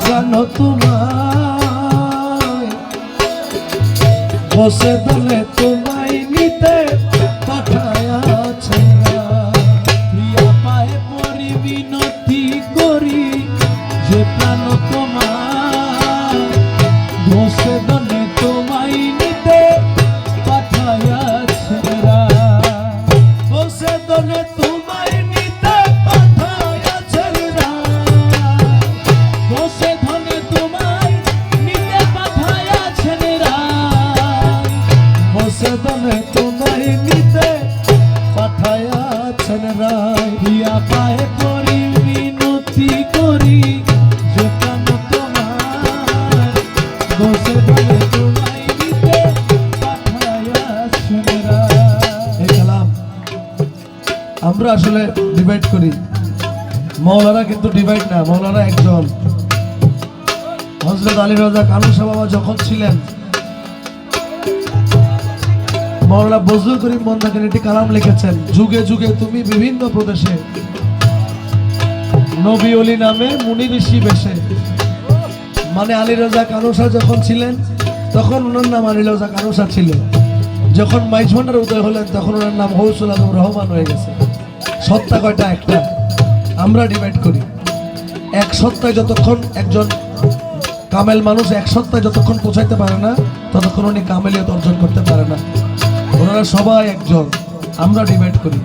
প্রাণ তোমায় বসে দলে তোমায় নিতে পাঠায়াছে প্রিয়া পায়ে পরি বিনতি করি যে প্রাণ তোমায় বসে দলে তোমায় নিতে পাঠায়াছে বসে দলে তোমায় নিতে পাঠায়াছে বসে ধনে তোমায় নিতে পাঠায়াছে বসে দলে তোমায় নিতে পাঠায়াছেন রায় প্রিয়া পায়ে পরি বিনতি করি যে প্রাণ তোমায় বসে দলে তোমায় নিতে পাঠায়াছেন রায়। এই কালাম আমরা আসলে ডিভাইড করি, মৌলানা কিন্তু ডিভাইড না, মৌলানা একজন। হযরত আলী রাজা কানু শাহ বাবা যখন ছিলেন, মৌলানা বজলুল করিম মন্দাকিনী একটি কালাম লিখেছেন, যুগে যুগে তুমি বিভিন্ন প্রদেশে নবী অলি নামে মুনি ঋষি বেশে। মানে আলী রাজা কানু শাহ যখন ছিলেন তখন ওনার নাম আলী রাজা কানু শাহ ছিল, যখন মাইজ ভান্ডার উদয় হলেন তখন ওনার নাম গৌসুল আজম রহমান হয়ে গেছে। সত্তা কয়টা? একটা। আমরা ডিভাইড করি, এক সত্তায় যতক্ষণ একজন কামেল মানুষ এক সত্তায় যতক্ষণ পৌঁছাইতে পারে না ততক্ষণ উনি কামেলিয়ত অর্জন করতে পারে না। ওনারা সবাই একজন, আমরা ডিভাইড করি।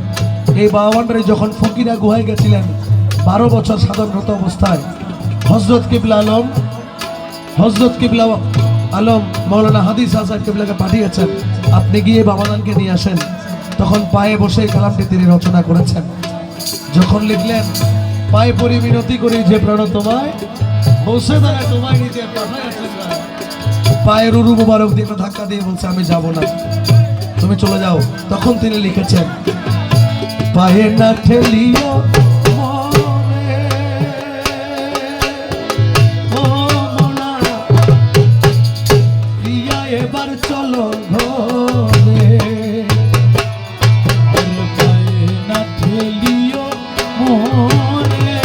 এই বাবা ভান্ডারে যখন ফকিরা গুহায় গেছিলেন 12 বছর সাধনরত অবস্থায় হযরত কিবলা আলম মৌলানা হাদিস আজাদ কিবলাকে পাঠিয়েছেন, আপনি গিয়ে বাবাদানকে নিয়ে আসেন। তখন পায়ে বসে কালামটি তিনি রচনা করেছেন। যখন লিখলেন, পায়ে পরি বিনতি করি যে প্রাণ তোমায় বসে দাঁড়ায় তোমায় নিতে পাঠায়াছেন রায়। পায়ের উরু মুবারক দিয়ে ধাক্কা দিয়ে বলছে আমি যাব না, তুমি চলে যাও। তখন তিনি লিখেছেন, পায়ে না ঠেলিও এবার চলো ঘরে, পায়ে না ঠেলিও মনে,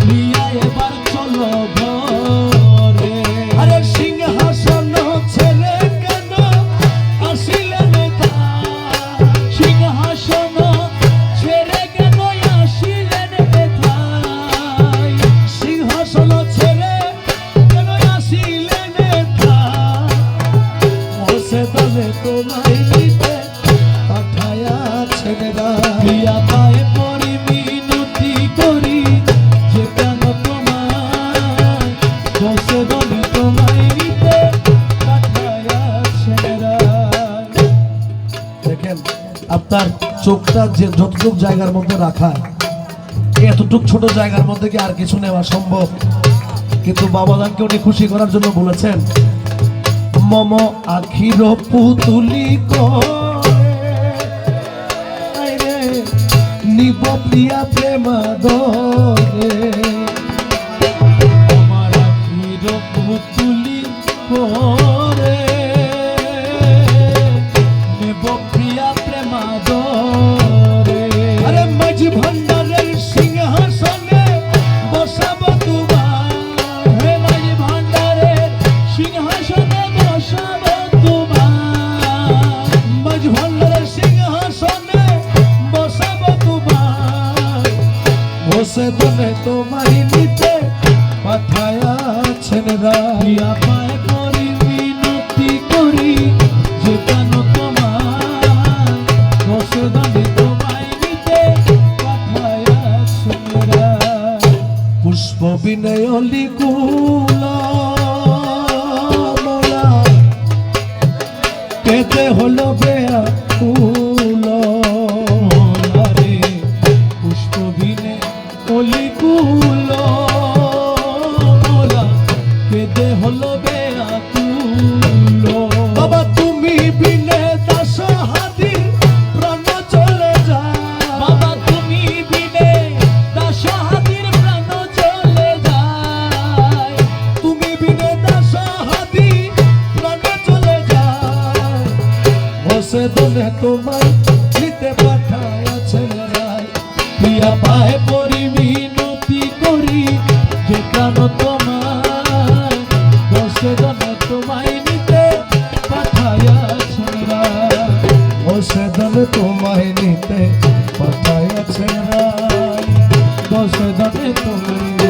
প্রিয়া এবার চলো ঘরে। আরে সিংহাসন ছেড়ে কেন আসিলেন সিংহাসন ছেড়ে কেন আসিলেন সিংহাসন ছেড়ে কেন আসিলেন বসে দলে তোমায় নিতে পাঠায়াছেন প্রিয়া পায়ে পরি মিনতি করি যে প্রাণ তোমায় বসে দলে তোমায় নিতে পাঠায়াছেন। দেখেন আপনার চোখটা যে যতটুক জায়গার মধ্যে রাখা, এতটুক ছোট জায়গার মধ্যে কি আর কিছু নেওয়া সম্ভব? কিন্তু বাবাদানকে উনি খুশি করার জন্য বলেছেন, মম আখির পুতুলি করে নিব প্রিয়া প্রেমাদরে, আমার আখির পুতুলি করে নিব প্রিয়া প্রেমাদরে। আরে মাঝ ভান্ডারের সিংহাসনে বসাবো তোমায়, হে মাঝ ভান্ডারের সিংহাসনে বসাবো তোমায়, মাঝ ভান্ডারের সিংহাসনে বসাবো তোমায়, বসে দলে তোমায় নিতে পাঠায়াছেন রায়। পায়ে পরি বিনতি করি যে প্রাণ তোমায় বসে দলে তোমায় নিতে পাঠায়াছেন রায়। পুষ্প বিনয় লিকুল কেতে হলো বেয়াকুল রে, পুষ্প বিনে অলিকুল কেতে হলো বেয়াকুল। বাবা তুমি বিনে দাস হাতির প্রাণ চলে যায়, বাবা তুমি বিনে দাস হাতির প্রাণ চলে যায়, তুমি বিনে দাস হাতি প্রাণ চলে যায়, বসে দলে তোমায় নিতে পাঠায়াছেন রায়। প্রিয়া পায়ে পরি মিনতি করি তবে তোমায় নিতে পাঠায় আছে রায়। 10 ধাপে তুমি